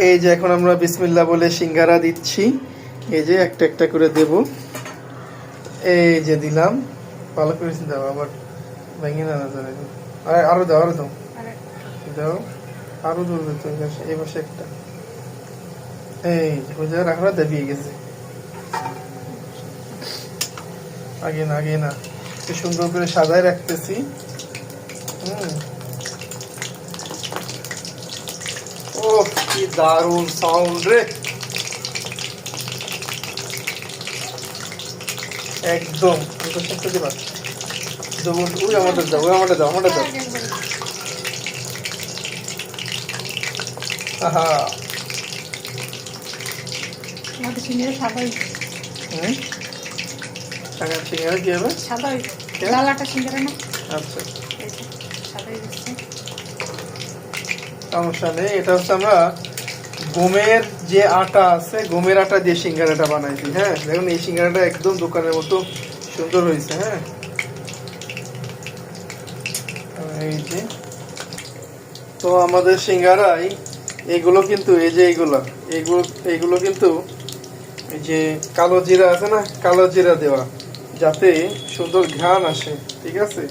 এই যে এখন আমরা বিসমিল্লাহ বলে সিঙ্গারা দিচ্ছি। এই যে একটা একটা করে দেব। এই যে দিলাম, ভালো করে দাও, আবার ভেঙে না যাবে। আরো দাও, আরো দাও, দাও আরো ধরবে তো। এই পাশে একটা, এই যে রাখা দাবিয়ে গেছে। আগে না, আগে না, সুন্দর করে সাজায় রাখতেছি। ও কি দারুণ সাউন্ড রে, একদম। আমাদের দাও, আমাদের দাও, আমাদের দাও। আহা, সিঙ্গারা কি হবে? আচ্ছা, সমস্যা নেই। এটা হচ্ছে আমরা গমের যে আটা আছে, গমের আটা দিয়ে সিঙ্গারাটা বানাইছি। হ্যাঁ, দেখুন এই সিঙ্গারাটা একদম দোকানের মতো সুন্দর হয়েছে। হ্যাঁ, এই যে তো আমাদের সিঙ্গারায় এগুলো কিন্তু, এই যে এইগুলো কিন্তু এই যে কালো জিরা আছে না, কালো জিরা দেওয়া, যাতে সুন্দর ঘ্রাণ আসে। ঠিক আছে।